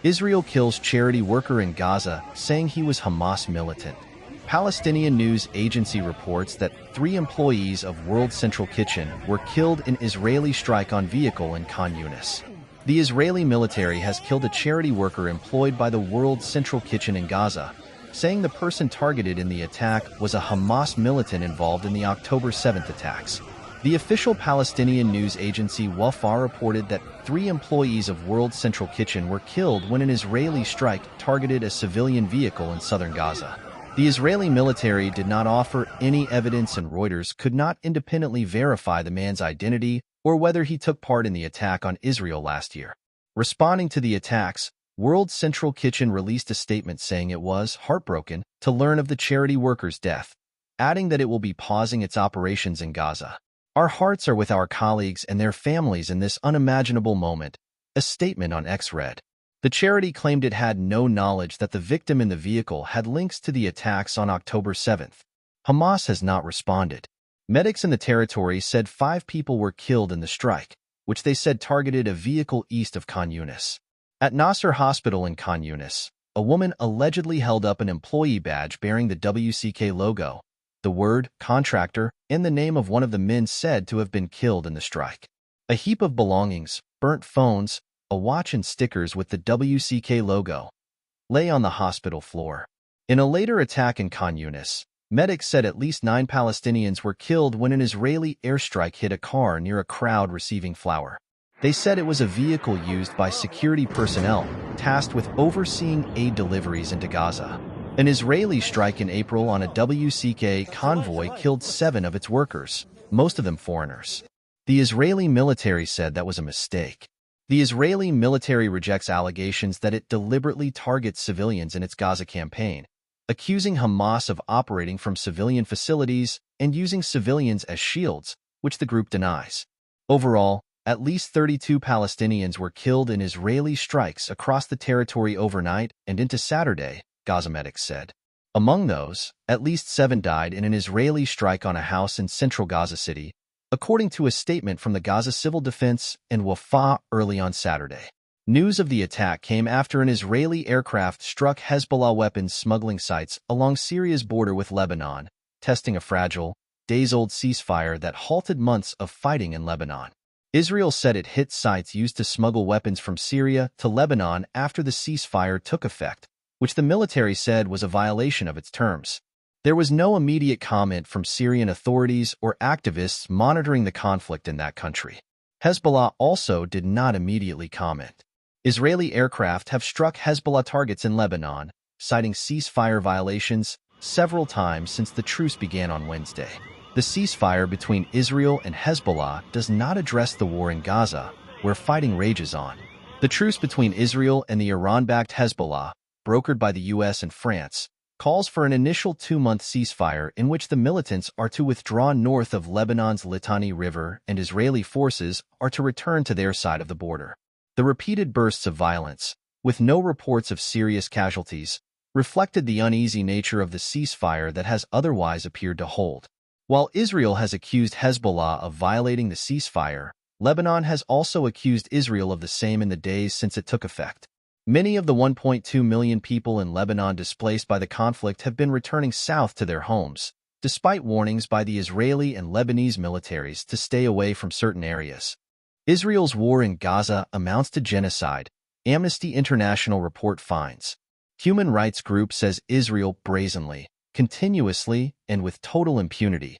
Israel kills charity worker in Gaza, saying he was Hamas militant. Palestinian news agency reports that 3 employees of World Central Kitchen were killed in Israeli strike on vehicle in Khan Yunis. The Israeli military has killed a charity worker employed by the World Central Kitchen in Gaza, saying the person targeted in the attack was a Hamas militant involved in the October 7th attacks. The official Palestinian news agency Wafa reported that 3 employees of World Central Kitchen were killed when an Israeli strike targeted a civilian vehicle in southern Gaza. The Israeli military did not offer any evidence, and Reuters could not independently verify the man's identity or whether he took part in the attack on Israel last year. Responding to the attacks, World Central Kitchen released a statement saying it was heartbroken to learn of the charity worker's death, adding that it will be pausing its operations in Gaza. "Our hearts are with our colleagues and their families in this unimaginable moment," a statement on X read. The charity claimed it had no knowledge that the victim in the vehicle had links to the attacks on October 7th. Hamas has not responded. Medics in the territory said 5 people were killed in the strike, which they said targeted a vehicle east of Khan Yunis. At Nasser Hospital in Khan Yunis, a woman allegedly held up an employee badge bearing the WCK logo, the word contractor, and the name of one of the men said to have been killed in the strike. A heap of belongings, burnt phones, a watch and stickers with the WCK logo lay on the hospital floor. In a later attack in Khan Yunis, medics said at least 9 Palestinians were killed when an Israeli airstrike hit a car near a crowd receiving flour. They said it was a vehicle used by security personnel tasked with overseeing aid deliveries into Gaza. An Israeli strike in April on a WCK convoy killed 7 of its workers, most of them foreigners. The Israeli military said that was a mistake. The Israeli military rejects allegations that it deliberately targets civilians in its Gaza campaign, accusing Hamas of operating from civilian facilities and using civilians as shields, which the group denies. Overall, at least 32 Palestinians were killed in Israeli strikes across the territory overnight and into Saturday, Gaza medics said. Among those, at least 7 died in an Israeli strike on a house in central Gaza City, according to a statement from the Gaza Civil Defense and Wafa early on Saturday. News of the attack came after an Israeli aircraft struck Hezbollah weapons smuggling sites along Syria's border with Lebanon, testing a fragile, days-old ceasefire that halted months of fighting in Lebanon. Israel said it hit sites used to smuggle weapons from Syria to Lebanon after the ceasefire took effect, which the military said was a violation of its terms. There was no immediate comment from Syrian authorities or activists monitoring the conflict in that country. Hezbollah also did not immediately comment. Israeli aircraft have struck Hezbollah targets in Lebanon, citing ceasefire violations several times since the truce began on Wednesday. The ceasefire between Israel and Hezbollah does not address the war in Gaza, where fighting rages on. The truce between Israel and the Iran-backed Hezbollah, brokered by the U.S. and France, calls for an initial 2-month ceasefire in which the militants are to withdraw north of Lebanon's Litani River and Israeli forces are to return to their side of the border. The repeated bursts of violence, with no reports of serious casualties, reflected the uneasy nature of the ceasefire that has otherwise appeared to hold. While Israel has accused Hezbollah of violating the ceasefire, Lebanon has also accused Israel of the same in the days since it took effect. Many of the 1.2 million people in Lebanon displaced by the conflict have been returning south to their homes, despite warnings by the Israeli and Lebanese militaries to stay away from certain areas. Israel's war in Gaza amounts to genocide, Amnesty International report finds. Human rights group says Israel brazenly, continuously, and with total impunity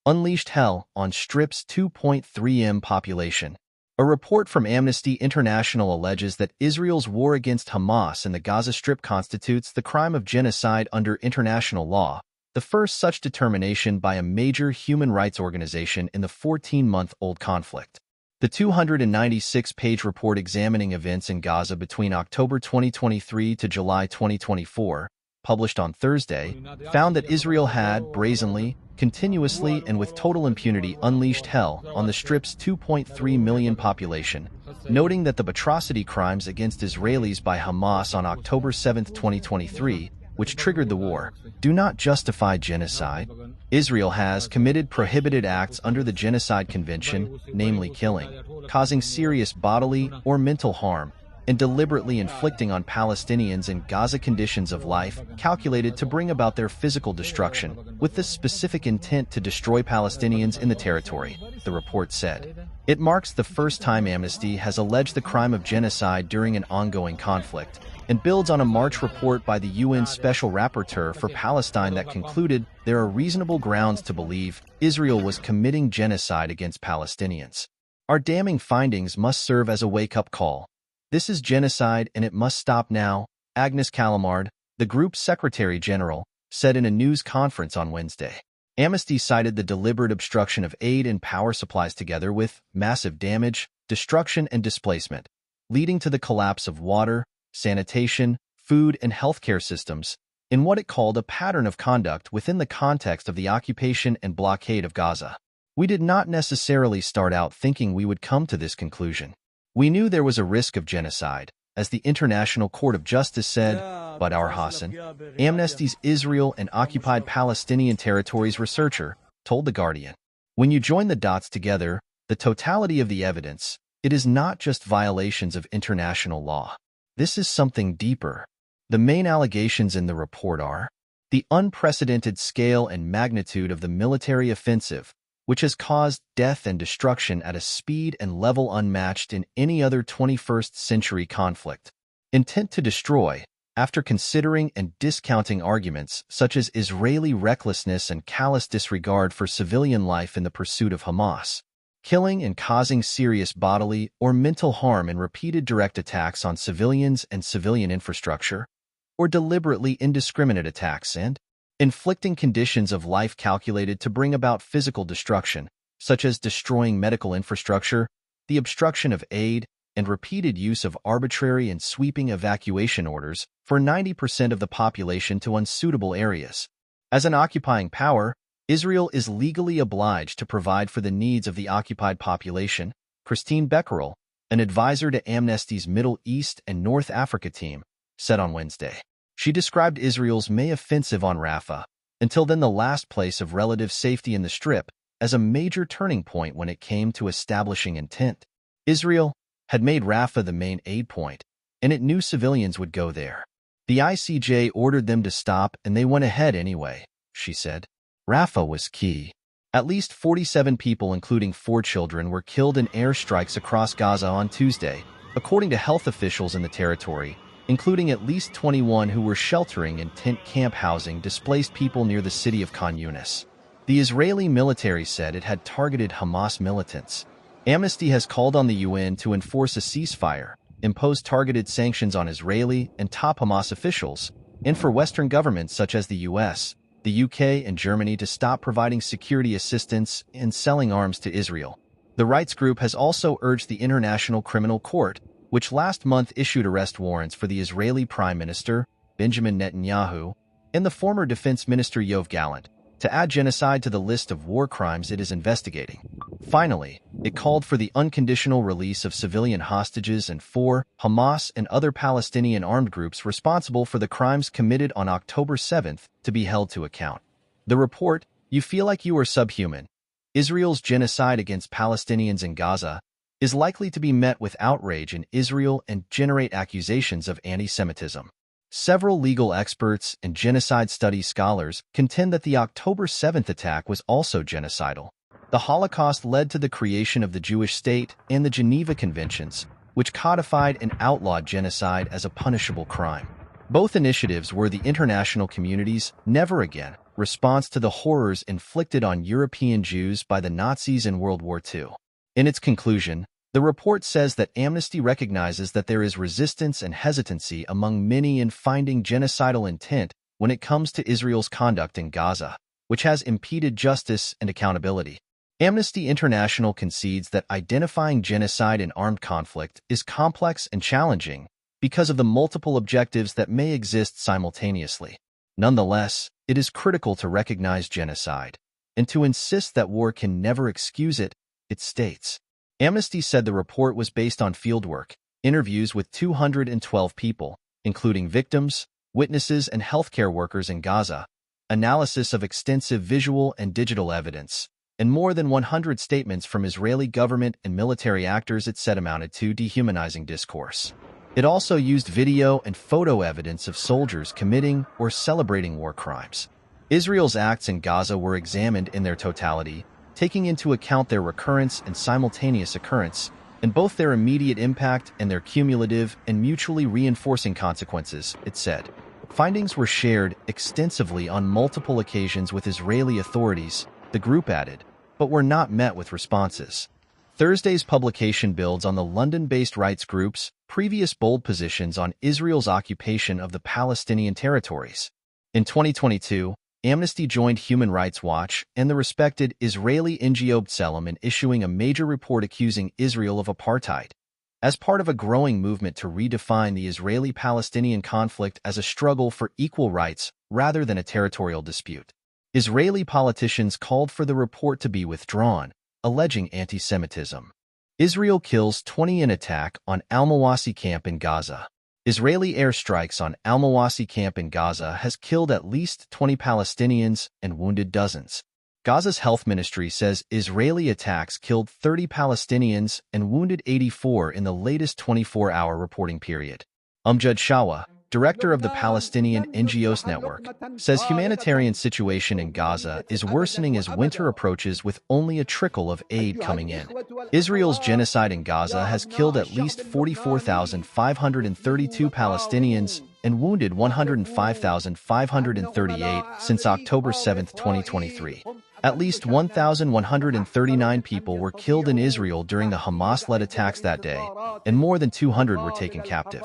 unleashed hell on Strip's 2.3 million population. A report from Amnesty International alleges that Israel's war against Hamas in the Gaza Strip constitutes the crime of genocide under international law, the first such determination by a major human rights organization in the 14-month-old conflict. The 296-page report examining events in Gaza between October 2023 to July 2024, published on Thursday, found that Israel had, brazenly, continuously, and with total impunity unleashed hell on the Strip's 2.3 million population, noting that the atrocity crimes against Israelis by Hamas on October 7, 2023, which triggered the war, do not justify genocide. Israel has committed prohibited acts under the Genocide Convention, namely killing, causing serious bodily or mental harm, and deliberately inflicting on Palestinians in Gaza conditions of life calculated to bring about their physical destruction, with the specific intent to destroy Palestinians in the territory, the report said. It marks the first time Amnesty has alleged the crime of genocide during an ongoing conflict, and builds on a March report by the UN Special Rapporteur for Palestine that concluded there are reasonable grounds to believe Israel was committing genocide against Palestinians. Our damning findings must serve as a wake-up call. This is genocide and it must stop now, Agnes Callamard, the group's Secretary General, said in a news conference on Wednesday. Amnesty cited the deliberate obstruction of aid and power supplies together with massive damage, destruction, and displacement, leading to the collapse of water, sanitation, food, and healthcare systems, in what it called a pattern of conduct within the context of the occupation and blockade of Gaza. We did not necessarily start out thinking we would come to this conclusion. We knew there was a risk of genocide, as the International Court of Justice said, but our Hassan, Amnesty's Israel and occupied Palestinian territories researcher, told The Guardian. When you join the dots together, the totality of the evidence, it is not just violations of international law. This is something deeper. The main allegations in the report are the unprecedented scale and magnitude of the military offensive, which has caused death and destruction at a speed and level unmatched in any other 21st century conflict. Intent to destroy, after considering and discounting arguments such as Israeli recklessness and callous disregard for civilian life in the pursuit of Hamas, killing and causing serious bodily or mental harm in repeated direct attacks on civilians and civilian infrastructure, or deliberately indiscriminate attacks and inflicting conditions of life calculated to bring about physical destruction, such as destroying medical infrastructure, the obstruction of aid, and repeated use of arbitrary and sweeping evacuation orders for 90% of the population to unsuitable areas. As an occupying power, Israel is legally obliged to provide for the needs of the occupied population, Christine Becquerel, an advisor to Amnesty's Middle East and North Africa team, said on Wednesday. She described Israel's May offensive on Rafah, until then the last place of relative safety in the Strip, as a major turning point when it came to establishing intent. Israel had made Rafah the main aid point, and it knew civilians would go there. The ICJ ordered them to stop and they went ahead anyway, she said. Rafah was key. At least 47 people, including 4 children, were killed in airstrikes across Gaza on Tuesday, according to health officials in the territory, including at least 21 who were sheltering in tent camp housing displaced people near the city of Khan Yunis. The Israeli military said it had targeted Hamas militants. Amnesty has called on the UN to enforce a ceasefire, impose targeted sanctions on Israeli and top Hamas officials, and for Western governments such as the US, the UK, and Germany to stop providing security assistance and selling arms to Israel. The rights group has also urged the International Criminal Court, which last month issued arrest warrants for the Israeli Prime Minister, Benjamin Netanyahu, and the former Defense Minister Yoav Gallant, to add genocide to the list of war crimes it is investigating. Finally, it called for the unconditional release of civilian hostages and for Hamas and other Palestinian armed groups responsible for the crimes committed on October 7th to be held to account. The report, "You Feel Like You Are Subhuman: Israel's Genocide Against Palestinians in Gaza," is likely to be met with outrage in Israel and generate accusations of anti-Semitism. Several legal experts and genocide studies scholars contend that the October 7th attack was also genocidal. The Holocaust led to the creation of the Jewish state and the Geneva Conventions, which codified and outlawed genocide as a punishable crime. Both initiatives were the international community's never again response to the horrors inflicted on European Jews by the Nazis in World War II. In its conclusion, the report says that Amnesty recognizes that there is resistance and hesitancy among many in finding genocidal intent when it comes to Israel's conduct in Gaza, which has impeded justice and accountability. Amnesty International concedes that identifying genocide in armed conflict is complex and challenging because of the multiple objectives that may exist simultaneously. Nonetheless, it is critical to recognize genocide and to insist that war can never excuse it, it states. Amnesty said the report was based on fieldwork, interviews with 212 people, including victims, witnesses, and healthcare workers in Gaza, analysis of extensive visual and digital evidence, and more than 100 statements from Israeli government and military actors it said amounted to dehumanizing discourse. It also used video and photo evidence of soldiers committing or celebrating war crimes. Israel's acts in Gaza were examined in their totality, taking into account their recurrence and simultaneous occurrence, and both their immediate impact and their cumulative and mutually reinforcing consequences, it said. Findings were shared extensively on multiple occasions with Israeli authorities, the group added, but were not met with responses. Thursday's publication builds on the London-based rights group's previous bold positions on Israel's occupation of the Palestinian territories. In 2022, Amnesty joined Human Rights Watch and the respected Israeli NGO B'Tselem in issuing a major report accusing Israel of apartheid. As part of a growing movement to redefine the Israeli-Palestinian conflict as a struggle for equal rights rather than a territorial dispute, Israeli politicians called for the report to be withdrawn, alleging anti-Semitism. Israel kills 20 in attack on al-Mawasi camp in Gaza. Israeli airstrikes on al-Mawasi camp in Gaza has killed at least 20 Palestinians and wounded dozens. Gaza's health ministry says Israeli attacks killed 30 Palestinians and wounded 84 in the latest 24-hour reporting period. Amjad Shawa, director of the Palestinian NGOs network, says humanitarian situation in Gaza is worsening as winter approaches with only a trickle of aid coming in. Israel's genocide in Gaza has killed at least 44,532 Palestinians and wounded 105,538 since October 7, 2023. At least 1,139 people were killed in Israel during the Hamas-led attacks that day, and more than 200 were taken captive.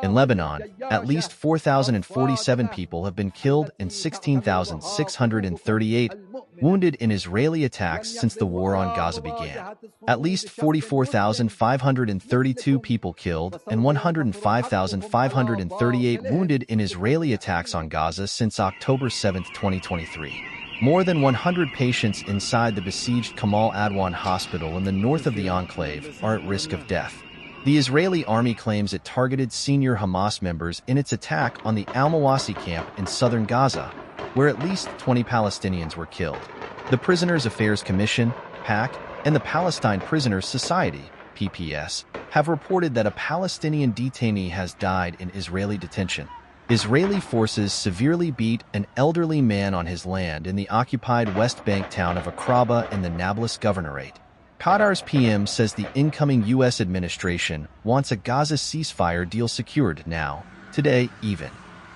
In Lebanon, at least 4,047 people have been killed and 16,638 wounded in Israeli attacks since the war on Gaza began. At least 44,532 people killed and 105,538 wounded in Israeli attacks on Gaza since October 7, 2023. More than 100 patients inside the besieged Kamal Adwan hospital in the north of the enclave are at risk of death. The Israeli army claims it targeted senior Hamas members in its attack on the al-Mawasi camp in southern Gaza, where at least 20 Palestinians were killed. The Prisoners' Affairs Commission, PAC, and the Palestine Prisoners Society, PPS, have reported that a Palestinian detainee has died in Israeli detention. Israeli forces severely beat an elderly man on his land in the occupied West Bank town of Akraba in the Nablus Governorate. Qatar's PM says the incoming U.S. administration wants a Gaza ceasefire deal secured now, today even.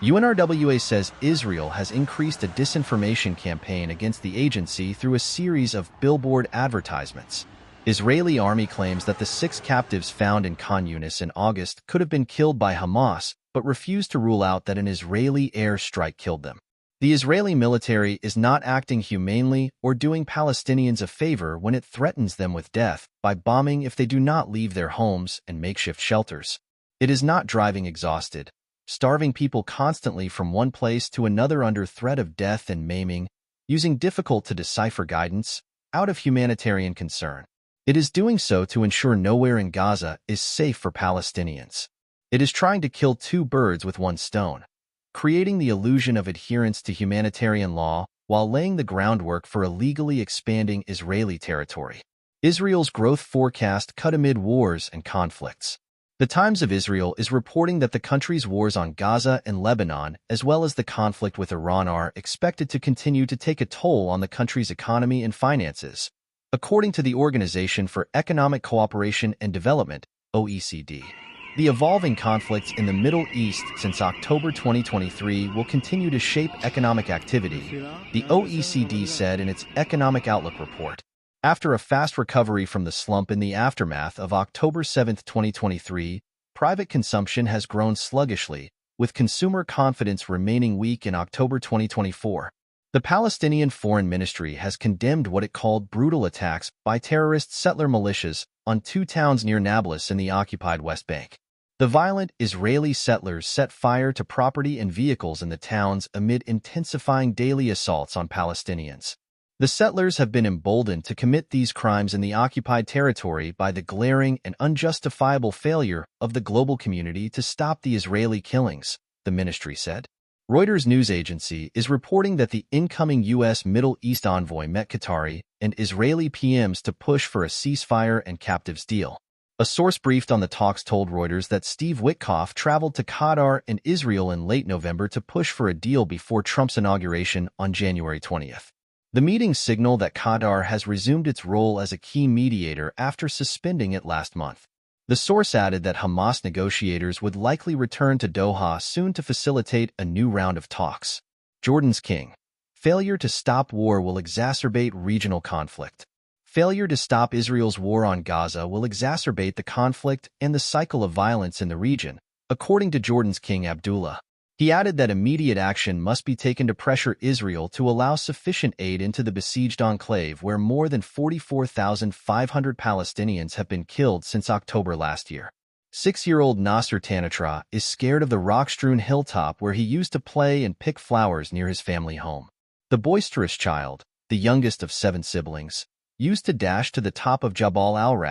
UNRWA says Israel has increased a disinformation campaign against the agency through a series of billboard advertisements. Israeli army claims that the 6 captives found in Khan Yunis in August could have been killed by Hamas, but refused to rule out that an Israeli air strike killed them. The Israeli military is not acting humanely or doing Palestinians a favor when it threatens them with death by bombing if they do not leave their homes and makeshift shelters. It is not driving exhausted, starving people constantly from one place to another under threat of death and maiming, using difficult-to-decipher guidance, out of humanitarian concern. It is doing so to ensure nowhere in Gaza is safe for Palestinians. It is trying to kill 2 birds with 1 stone, creating the illusion of adherence to humanitarian law while laying the groundwork for illegally expanding Israeli territory. Israel's growth forecast cut amid wars and conflicts. The Times of Israel is reporting that the country's wars on Gaza and Lebanon, as well as the conflict with Iran, are expected to continue to take a toll on the country's economy and finances. According to the Organization for Economic Cooperation and Development, OECD, the evolving conflicts in the Middle East since October 2023 will continue to shape economic activity, the OECD said in its Economic Outlook report. After a fast recovery from the slump in the aftermath of October 7, 2023, private consumption has grown sluggishly, with consumer confidence remaining weak in October 2024. The Palestinian Foreign Ministry has condemned what it called brutal attacks by terrorist settler militias on 2 towns near Nablus in the occupied West Bank. The violent Israeli settlers set fire to property and vehicles in the towns amid intensifying daily assaults on Palestinians. The settlers have been emboldened to commit these crimes in the occupied territory by the glaring and unjustifiable failure of the global community to stop the Israeli killings, the ministry said. Reuters news agency is reporting that the incoming U.S. Middle East envoy met Qatari and Israeli PMs to push for a ceasefire and captives deal. A source briefed on the talks told Reuters that Steve Witkoff traveled to Qatar and Israel in late November to push for a deal before Trump's inauguration on January 20th. The meetings signal that Qatar has resumed its role as a key mediator after suspending it last month. The source added that Hamas negotiators would likely return to Doha soon to facilitate a new round of talks. Jordan's king. Failure to stop war will exacerbate regional conflict. Failure to stop Israel's war on Gaza will exacerbate the conflict and the cycle of violence in the region, according to Jordan's King Abdullah. He added that immediate action must be taken to pressure Israel to allow sufficient aid into the besieged enclave where more than 44,500 Palestinians have been killed since October last year. 6-year-old Nasser Tanatra is scared of the rock-strewn hilltop where he used to play and pick flowers near his family home. The boisterous child, the youngest of 7 siblings, used to dash to the top of Jabal al-Raz